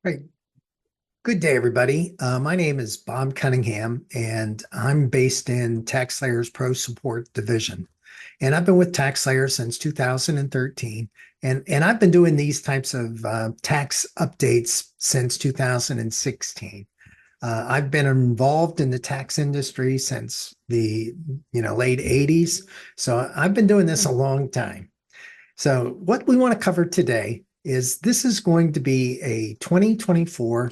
Right. Good day, everybody. My name is Bob Cunningham, and I'm based in TaxSlayer's Pro Support Division. And I've been with TaxSlayer since 2013, and I've been doing these types of tax updates since 2016. I've been involved in the tax industry since the late 80s, so I've been doing this a long time. So what we want to cover today is this is going to be a 2024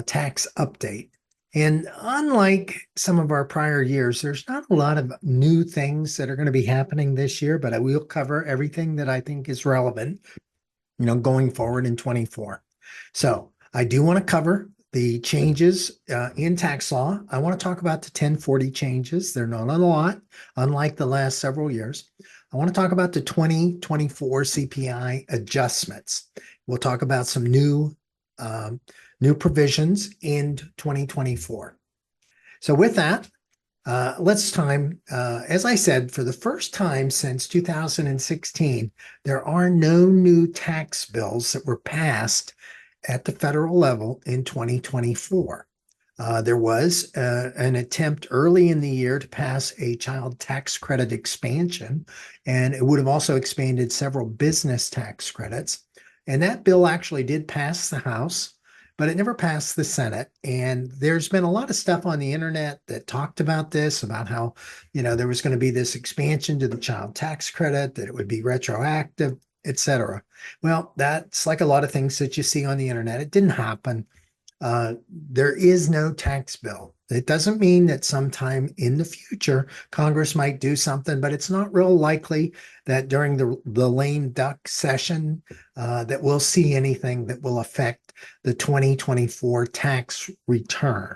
tax update. And unlike some of our prior years, there's not a lot of new things that are going to be happening this year, but I will cover everything that I think is relevant, going forward in 24. So I do want to cover the changes in tax law. I want to talk about the 1040 changes. They're not a lot, unlike the last several years. I want to talk about the 2024 CPI adjustments. We'll talk about some new provisions in 2024. So with that, as I said, for the first time since 2016, there are no new tax bills that were passed at the federal level in 2024. There was an attempt early in the year to pass a child tax credit expansion, and it would have also expanded several business tax credits. And that bill actually did pass the House, but it never passed the Senate. And there's been a lot of stuff on the internet that talked about this, about how, there was going to be this expansion to the child tax credit, that it would be retroactive, etc. Well, that's like a lot of things that you see on the internet. It didn't happen. There is no tax bill. It doesn't mean that sometime in the future Congress might do something, but it's not real likely that during the lame duck session that we'll see anything that will affect the 2024 tax return.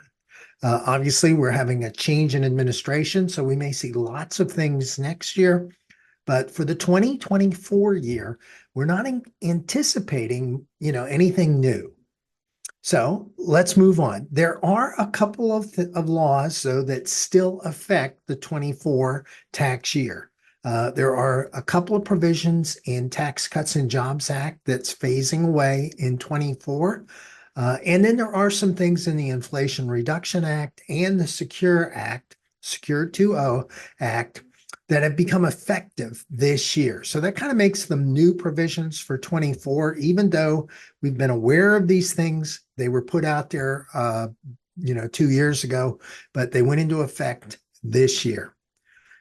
Obviously, we're having a change in administration, so we may see lots of things next year. But for the 2024 year, we're not anticipating, anything new. So let's move on. There are a couple of laws, though, that still affect the 24 tax year. There are a couple of provisions in Tax Cuts and Jobs Act that's phasing away in 24. And then there are some things in the Inflation Reduction Act and the Secure 2.0 Act, that have become effective this year. So that kind of makes them new provisions for 24, even though we've been aware of these things. They were put out there, 2 years ago, but they went into effect this year.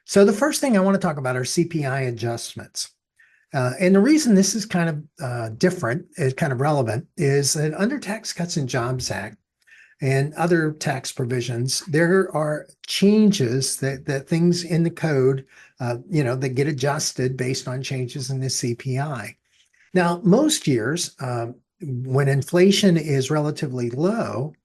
So the first thing I want to talk about are CPI adjustments. And the reason this is kind of different, is kind of relevant, is that under Tax Cuts and Jobs Act and other tax provisions, there are changes that things in the code, that get adjusted based on changes in the CPI. Now, most years, when inflation is relatively low,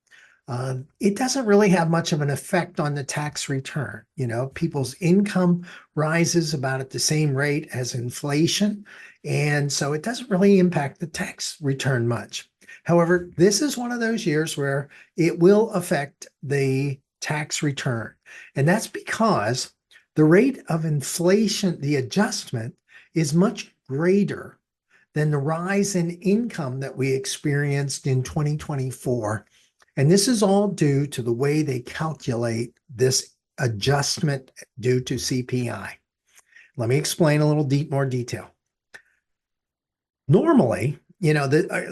it doesn't really have much of an effect on the tax return. People's income rises about at the same rate as inflation, and so it doesn't really impact the tax return much. However, this is one of those years where it will affect the tax return. And that's because the rate of inflation, the adjustment, is much greater than the rise in income that we experienced in 2024. And this is all due to the way they calculate this adjustment due to CPI. Let me explain a little more detail. Normally,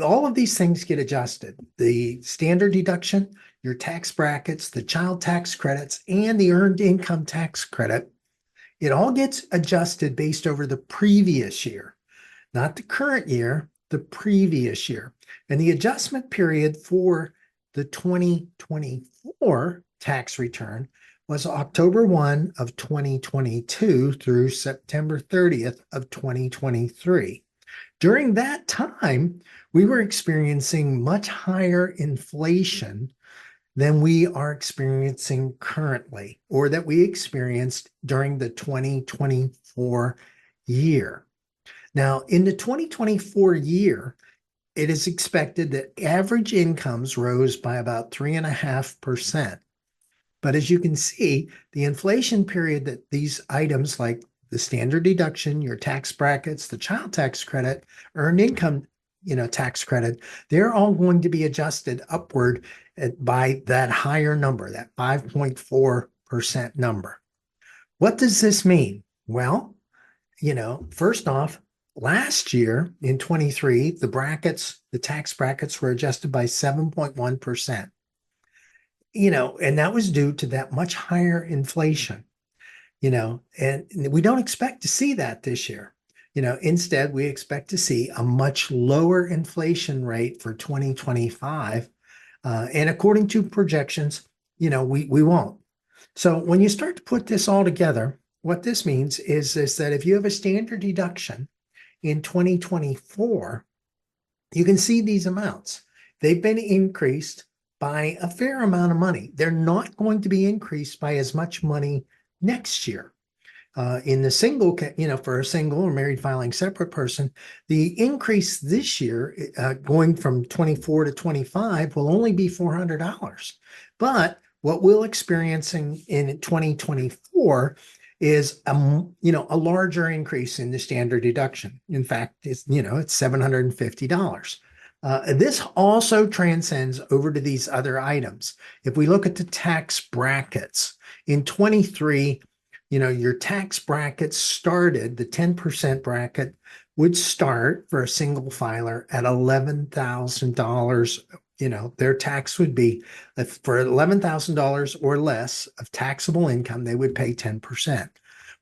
all of these things get adjusted. The standard deduction, your tax brackets, the child tax credits, and the earned income tax credit, it all gets adjusted based over the previous year, not the current year, the previous year. And the adjustment period for the 2024 tax return was October 1 of 2022 through September 30th of 2023. During that time, we were experiencing much higher inflation than we are experiencing currently, or that we experienced during the 2024 year. Now, in the 2024 year, it is expected that average incomes rose by about 3.5%. But as you can see, the inflation period that these items like the standard deduction, your tax brackets, the child tax credit, earned income tax credit, they're all going to be adjusted upward by that higher number, that 5.4% number. What does this mean? Well, first off, last year in 23, the tax brackets were adjusted by 7.1%, and that was due to that much higher inflation, and we don't expect to see that this year. Instead, we expect to see a much lower inflation rate for 2025. And according to projections, we won't. So when you start to put this all together, what this means is that if you have a standard deduction in 2024, you can see these amounts. They've been increased by a fair amount of money. They're not going to be increased by as much money next year. In the single, for a single or married filing separate person, the increase this year, going from 24 to 25, will only be $400. But what we'll experiencing in 2024 is a larger increase in the standard deduction. In fact, it's $750. This also transcends over to these other items. If we look at the tax brackets in 23, your tax bracket started, the 10% bracket would start for a single filer at $11,000. Their tax would be, for $11,000 or less of taxable income, they would pay 10%.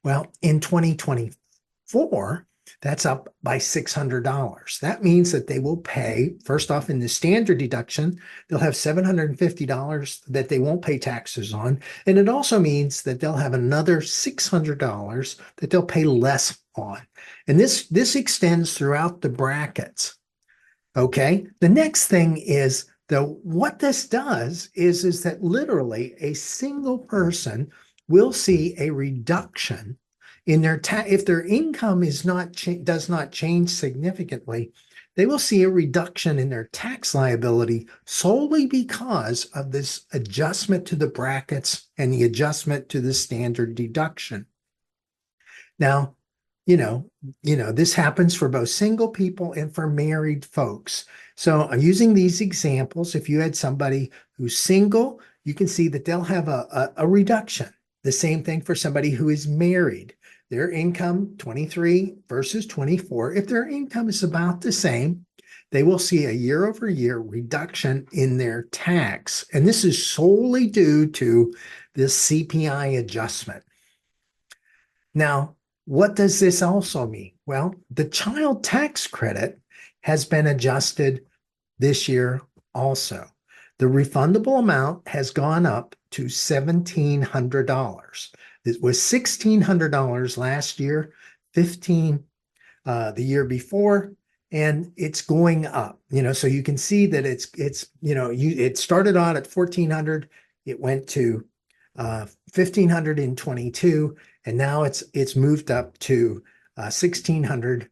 Well, in 2024, that's up by $600. That means that they will pay, first off, in the standard deduction, they'll have $750 that they won't pay taxes on. And it also means that they'll have another $600 that they'll pay less on. And this extends throughout the brackets. Okay. The next thing is what this does is that literally a single person will see a reduction in their if their income does not change significantly, they will see a reduction in their tax liability solely because of this adjustment to the brackets and the adjustment to the standard deduction. Now, this happens for both single people and for married folks. So I'm using these examples. If you had somebody who's single, you can see that they'll have a reduction. The same thing for somebody who is married. Their income, 23 versus 24, if their income is about the same, they will see a year-over-year reduction in their tax. And this is solely due to this CPI adjustment. Now, what does this also mean? Well, the child tax credit has been adjusted this year also. The refundable amount has gone up to $1,700. It was $1,600 last year, $1,500 the year before, and it's going up. So you can see that it started out at $1,400, it went to $1,500 in 22, and now it's moved up to $1,600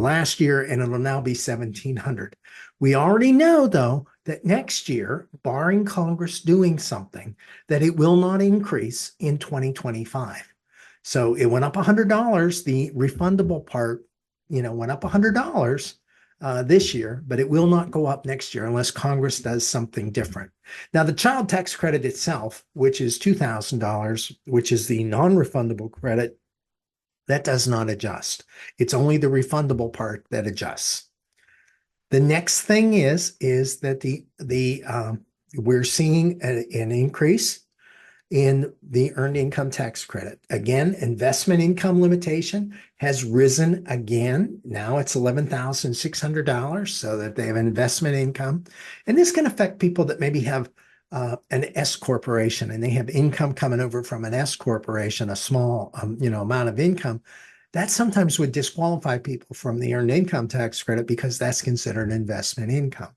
last year, and it'll now be $1,700. We already know, though, that next year, barring Congress doing something, that it will not increase in 2025. So it went up $100. The refundable part, went up $100 this year, but it will not go up next year unless Congress does something different. Now, the child tax credit itself, which is $2,000, which is the non-refundable credit, that does not adjust. It's only the refundable part that adjusts. The next thing is that we're seeing an increase in the earned income tax credit. Again, investment income limitation has risen again. Now it's $11,600, so that they have investment income. And this can affect people that maybe have an S corporation and they have income coming over from an S corporation, a small amount of income. That sometimes would disqualify people from the earned income tax credit because that's considered investment income.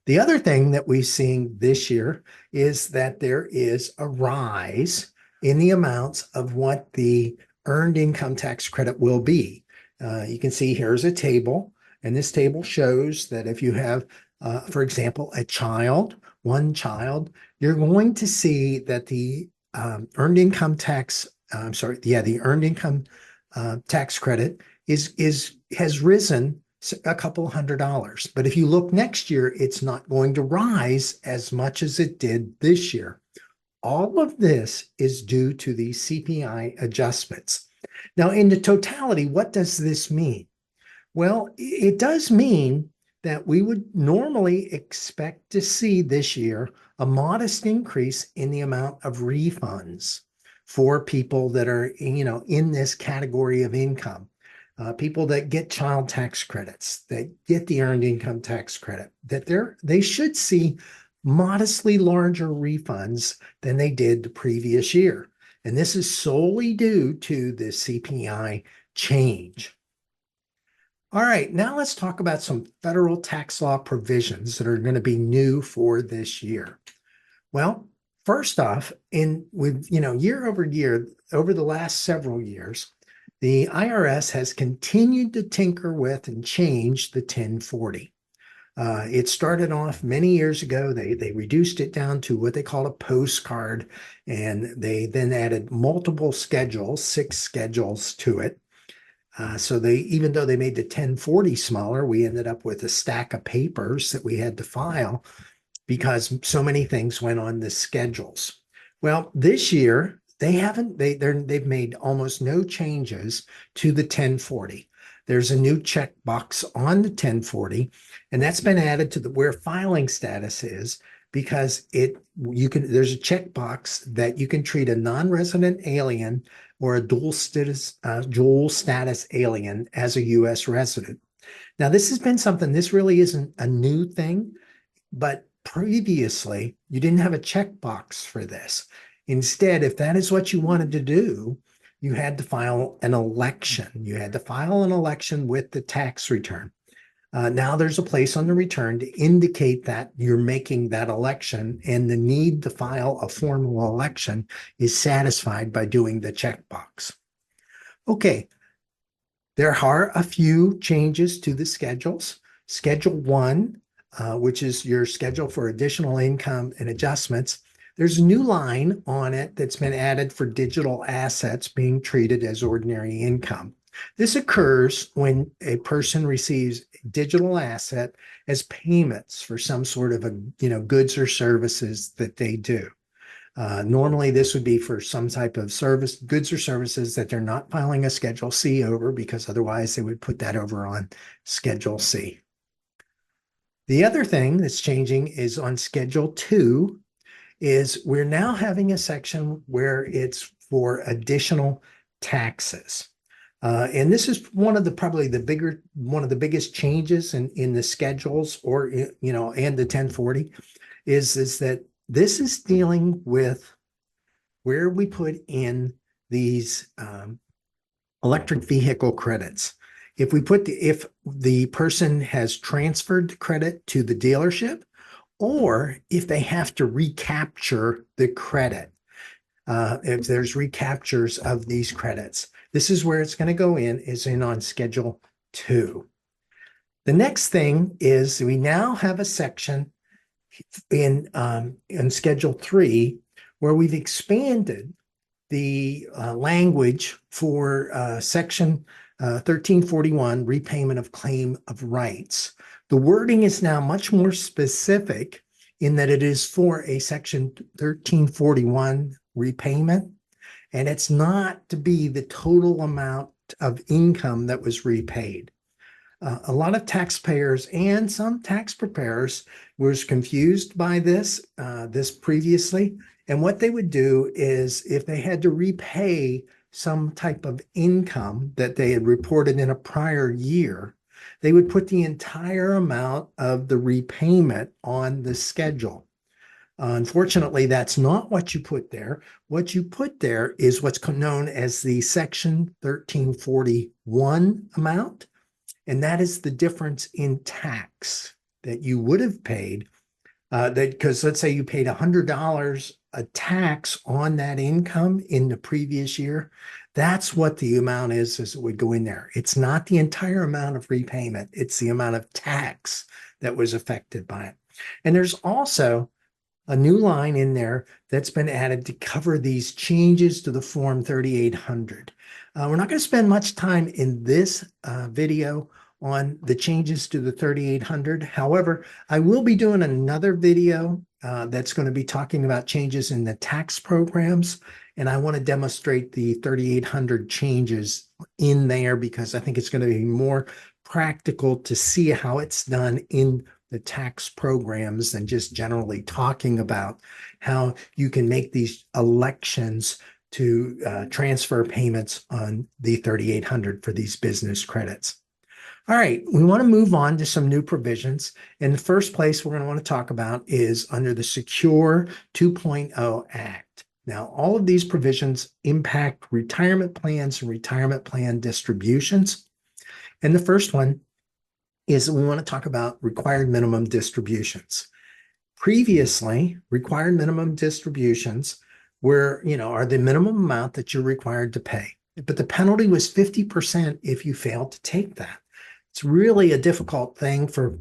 The other thing that we're seeing this year is that there is a rise in the amounts of what the earned income tax credit will be. You can see here's a table, and this table shows that if you have, for example, one child, you're going to see that the earned income tax, the earned income tax credit has risen a couple $100. But if you look next year, it's not going to rise as much as it did this year. All of this is due to the CPI adjustments. Now, in the totality, what does this mean? Well, it does mean that we would normally expect to see this year a modest increase in the amount of refunds for people that are, in this category of income. People that get child tax credits, that get the earned income tax credit, that they should see modestly larger refunds than they did the previous year. And this is solely due to the CPI change. All right, now let's talk about some federal tax law provisions that are going to be new for this year. Well, first off, year over year, over the last several years, the IRS has continued to tinker with and change the 1040. It started off many years ago. They reduced it down to what they call a postcard, and they then added multiple schedules, 6 schedules to it. So even though they made the 1040 smaller, we ended up with a stack of papers that we had to file because so many things went on the schedules. Well, this year they've made almost no changes to the 1040. There's a new checkbox on the 1040, and that's been added to where filing status is, because there's a checkbox that you can treat a non-resident alien or a dual status alien as a U.S. resident. Now, this really isn't a new thing, but previously you didn't have a checkbox for this. Instead, if that is what you wanted to do, you had to file an election. You had to file an election with the tax return. Now there's a place on the return to indicate that you're making that election, and the need to file a formal election is satisfied by doing the checkbox. Okay, there are a few changes to the schedules. Schedule 1, which is your schedule for additional income and adjustments, there's a new line on it that's been added for digital assets being treated as ordinary income. This occurs when a person receives digital asset as payments for some sort of goods or services that they do. Normally, this would be for some type of goods or services that they're not filing a Schedule C over, because otherwise they would put that over on Schedule C. The other thing that's changing is on Schedule 2 is we're now having a section where it's for additional taxes. And this is one of the biggest changes in the schedules, or and the 1040 is that this is dealing with where we put in these electric vehicle credits. If the person has transferred the credit to the dealership, or if they have to recapture the credit, if there's recaptures of these credits. This is where it's going to go is on Schedule 2. The next thing is we now have a section in Schedule 3 where we've expanded the language for Section 1341, repayment of claim of rights. The wording is now much more specific in that it is for a Section 1341 repayment, and it's not to be the total amount of income that was repaid. A lot of taxpayers and some tax preparers was confused by this previously, and what they would do is if they had to repay some type of income that they had reported in a prior year, they would put the entire amount of the repayment on the schedule. Unfortunately, that's not what you put there. What you put there is what's known as the Section 1341 amount, and that is the difference in tax that you would have paid. Because let's say you paid $100 a tax on that income in the previous year, that's what the amount is it would go in there. It's not the entire amount of repayment. It's the amount of tax that was affected by it. And there's also a new line in there that's been added to cover these changes to the Form 3800. We're not going to spend much time in this video on the changes to the 3800. However, I will be doing another video that's going to be talking about changes in the tax programs. And I want to demonstrate the 3800 changes in there because I think it's going to be more practical to see how it's done in the tax programs than just generally talking about how you can make these elections to transfer payments on the 3800 for these business credits. All right, we want to move on to some new provisions. And the first place we're going to want to talk about is under the Secure 2.0 Act. Now, all of these provisions impact retirement plans and retirement plan distributions. And the first one is we want to talk about required minimum distributions. Previously, required minimum distributions are the minimum amount that you're required to pay. But the penalty was 50% if you failed to take that. It's really a difficult thing for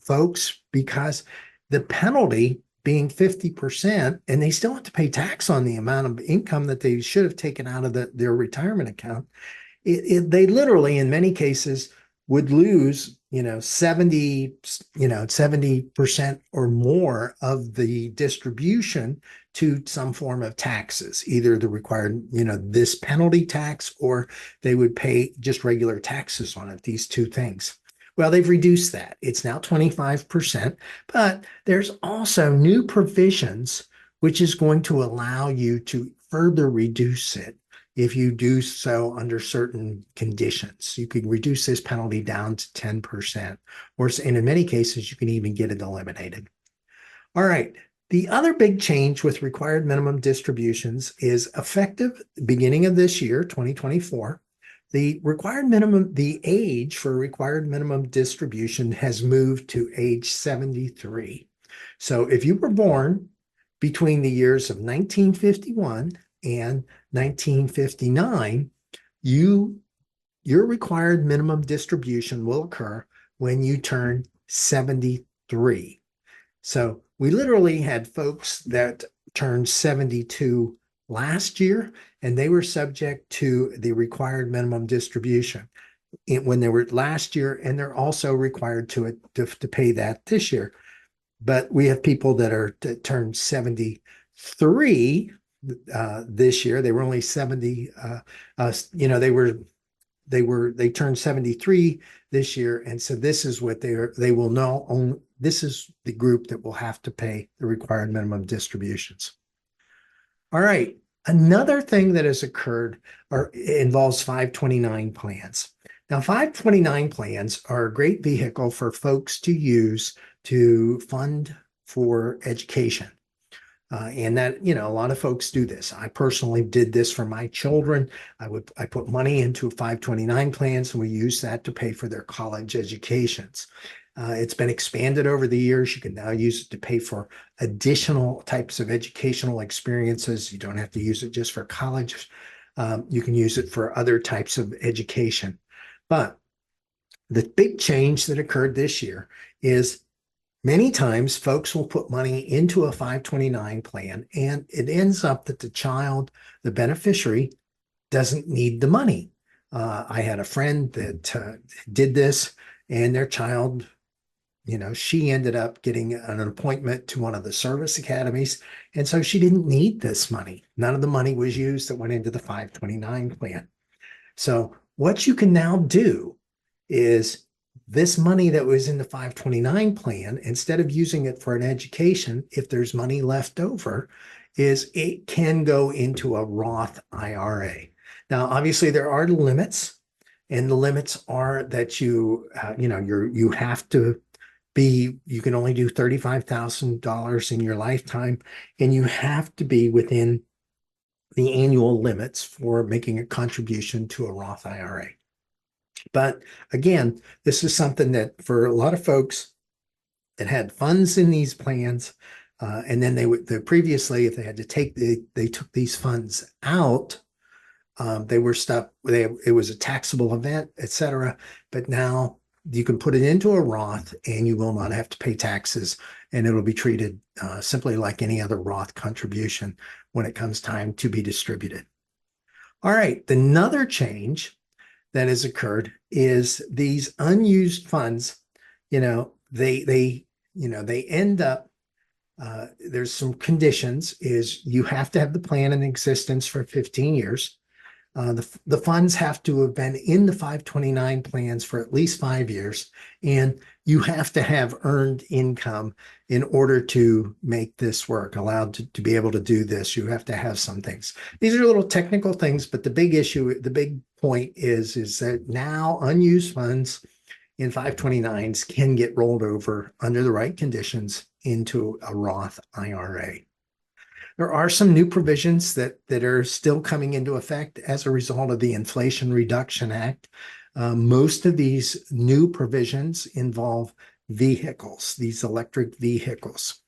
folks because the penalty being 50%, and they still have to pay tax on the amount of income that they should have taken out of their retirement account. They literally, in many cases, would lose 70% or more of the distribution to some form of taxes, either the required, this penalty tax, or they would pay just regular taxes on it, these two things. Well, they've reduced that. It's now 25%, but there's also new provisions which is going to allow you to further reduce it if you do so under certain conditions. You can reduce this penalty down to 10%, and in many cases, you can even get it eliminated. All right. The other big change with required minimum distributions is effective beginning of this year, 2024. The age for required minimum distribution has moved to age 73. So if you were born between the years of 1951 and 1959, your required minimum distribution will occur when you turn 73. So we literally had folks that turned 72 last year, and they were subject to the required minimum distribution when they were last year, and they're also required to pay that this year. But we have people that turned 73 this year. They were only 70. They turned 73 this year, and so this is what they will now own. This is the group that will have to pay the required minimum distributions. All right. Another thing that has occurred involves 529 plans. Now, 529 plans are a great vehicle for folks to use to fund for education. And that, a lot of folks do this. I personally did this for my children. I put money into 529 plans, and we use that to pay for their college educations. It's been expanded over the years. You can now use it to pay for additional types of educational experiences. You don't have to use it just for college. You can use it for other types of education. But the big change that occurred this year is many times folks will put money into a 529 plan, and it ends up that the beneficiary, doesn't need the money. I had a friend that did this, and their child, she ended up getting an appointment to one of the service academies, and so she didn't need this money. None of the money was used that went into the 529 plan. So what you can now do is this money that was in the 529 plan, instead of using it for an education, if there's money left over, it can go into a Roth IRA. Now, obviously, there are limits, and the limits are that you have to you can only do $35,000 in your lifetime, and you have to be within the annual limits for making a contribution to a Roth IRA. But again, this is something that for a lot of folks that had funds in these plans, and then previously, if they had to they took these funds out, they were stuck. It was a taxable event, etc. But now you can put it into a Roth, and you will not have to pay taxes, and it'll be treated simply like any other Roth contribution when it comes time to be distributed. All right, another change that has occurred is these unused funds, they end up, there's some conditions is you have to have the plan in existence for 15 years. The funds have to have been in the 529 plans for at least 5 years, and you have to have earned income in order to make this work. Allowed to be able to do this, you have to have some things. These are little technical things, but the big issue, the big point is that now unused funds in 529s can get rolled over under the right conditions into a Roth IRA. There are some new provisions that are still coming into effect as a result of the Inflation Reduction Act. Most of these new provisions involve vehicles, these electric vehicles.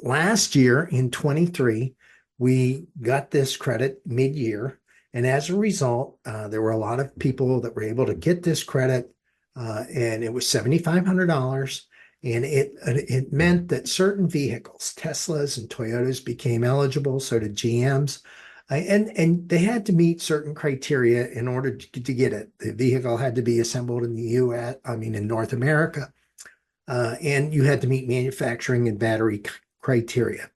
Last year in 23, we got this credit mid-year, and as a result, there were a lot of people that were able to get this credit, and it was $7,500. And it meant that certain vehicles, Teslas and Toyotas, became eligible. So did GMs. And they had to meet certain criteria in order to get it. The vehicle had to be assembled in the US, in North America. And you had to meet manufacturing and battery criteria.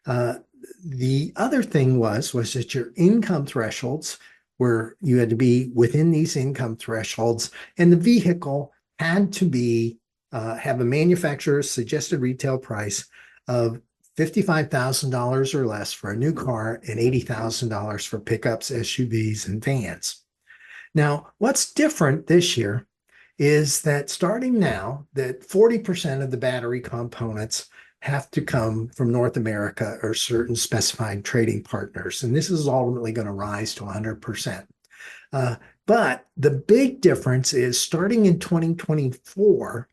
The other thing was that your income thresholds were, you had to be within these income thresholds, and the vehicle had to be have a manufacturer's suggested retail price of $55,000 or less for a new car and $80,000 for pickups, SUVs, and vans. Now, what's different this year is that starting now, that 40% of the battery components have to come from North America or certain specified trading partners. And this is ultimately going to rise to 100%. But the big difference is starting in 2024,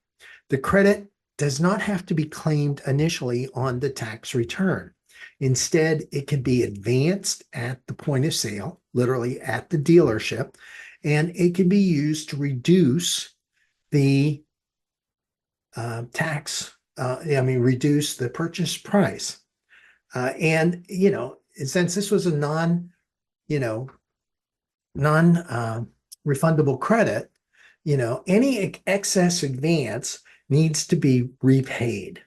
the credit does not have to be claimed initially on the tax return. Instead, it can be advanced at the point of sale, literally at the dealership, and it can be used to reduce the reduce the purchase price. And since this was a non-refundable credit, any excess advance needs to be repaid.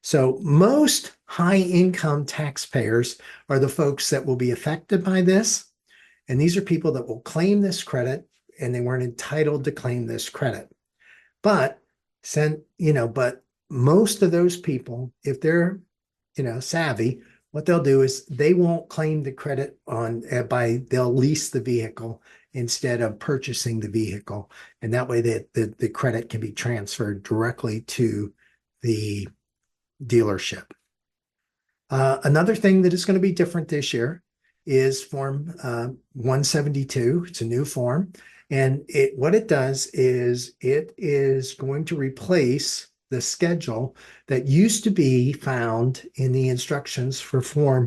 So most high income taxpayers are the folks that will be affected by this. And these are people that will claim this credit and they weren't entitled to claim this credit. But most of those people, if they're, savvy, what they'll do is they won't claim the credit they'll lease the vehicle instead of purchasing the vehicle. And that way the credit can be transferred directly to the dealership. Another thing that is going to be different this year is Form 172. It's a new form. And what it does is it is going to replace the schedule that used to be found in the instructions for Form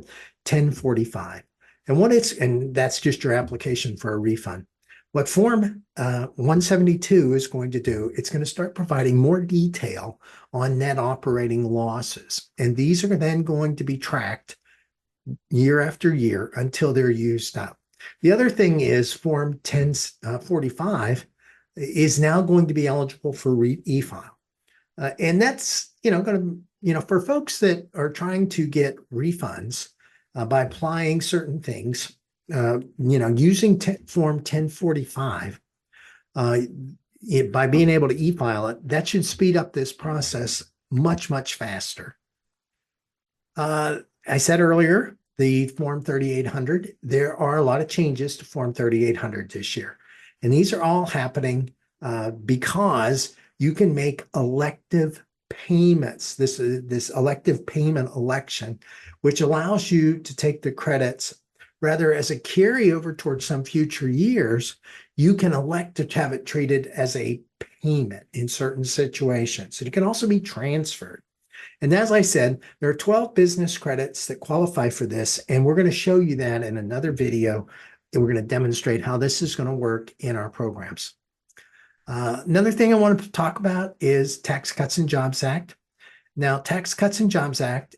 1045. And that's just your application for a refund. What Form 172 is going to do, it's going to start providing more detail on net operating losses. And these are then going to be tracked year after year until they're used up. The other thing is Form 1045 is now going to be eligible for e-file. And that's, going to, for folks that are trying to get refunds by applying certain things, using Form 1045, by being able to e-file it, that should speed up this process much, much faster. I said earlier, the Form 3800, there are a lot of changes to Form 3800 this year. And these are all happening because you can make elective payments, this elective payment election, which allows you to take the credits rather as a carryover towards some future years. You can elect to have it treated as a payment in certain situations. It can also be transferred. And as I said, there are 12 business credits that qualify for this, and we're going to show you that in another video, and we're going to demonstrate how this is going to work in our programs. Another thing I want to talk about is Tax Cuts and Jobs Act. Now, Tax Cuts and Jobs Act,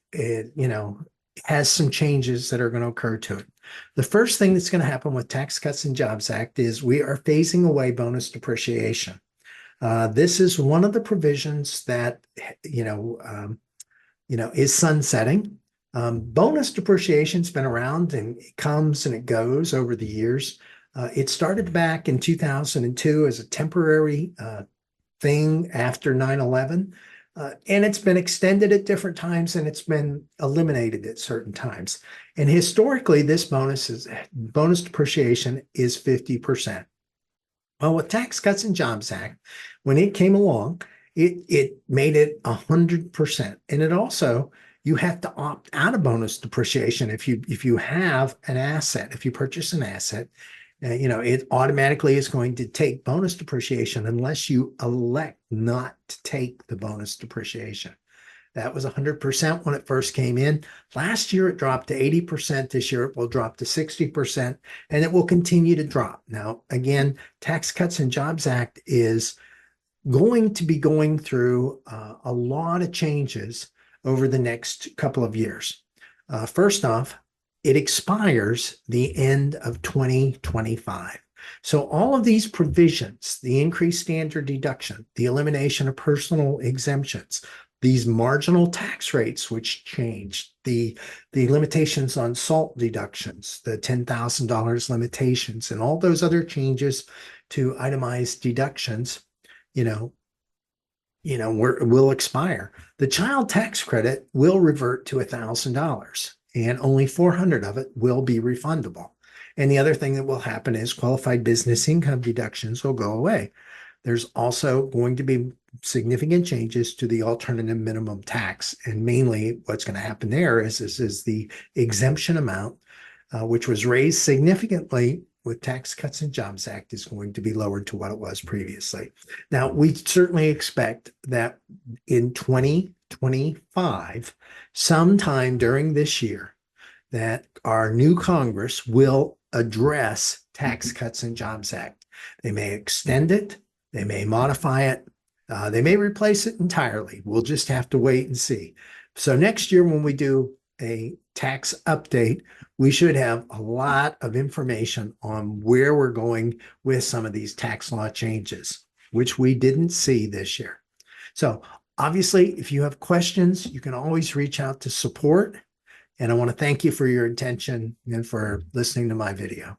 has some changes that are going to occur to it. The first thing that's going to happen with Tax Cuts and Jobs Act is we are phasing away bonus depreciation. This is one of the provisions that is sunsetting. Bonus depreciation's been around and it comes and it goes over the years. It started back in 2002 as a temporary thing after 9/11. And it's been extended at different times and it's been eliminated at certain times. And historically, this bonus depreciation is 50%. Well, with Tax Cuts and Jobs Act, when it came along, it made it 100%. And it also, you have to opt out of bonus depreciation if you have an asset, if you purchase an asset, it automatically is going to take bonus depreciation unless you elect not to take the bonus depreciation. That was 100% when it first came in. Last year, it dropped to 80%. This year, it will drop to 60%, and it will continue to drop. Now, again, Tax Cuts and Jobs Act is going to be going through a lot of changes over the next couple of years. First off, it expires the end of 2025. So all of these provisions, the increased standard deduction, the elimination of personal exemptions, these marginal tax rates which changed, the limitations on SALT deductions, the $10,000 limitations, and all those other changes to itemized deductions, will expire. The child tax credit will revert to $1,000 and only 400 of it will be refundable. And the other thing that will happen is qualified business income deductions will go away. There's also going to be significant changes to the alternative minimum tax. And mainly what's going to happen there is the exemption amount, which was raised significantly with Tax Cuts and Jobs Act, is going to be lowered to what it was previously. Now, we certainly expect that in 2025, sometime during this year, that our new Congress will address Tax Cuts and Jobs Act. They may extend it, they may modify it, they may replace it entirely. We'll just have to wait and see. So next year, when we do a tax update, we should have a lot of information on where we're going with some of these tax law changes, which we didn't see this year. So obviously, if you have questions, you can always reach out to support. And I want to thank you for your attention and for listening to my video.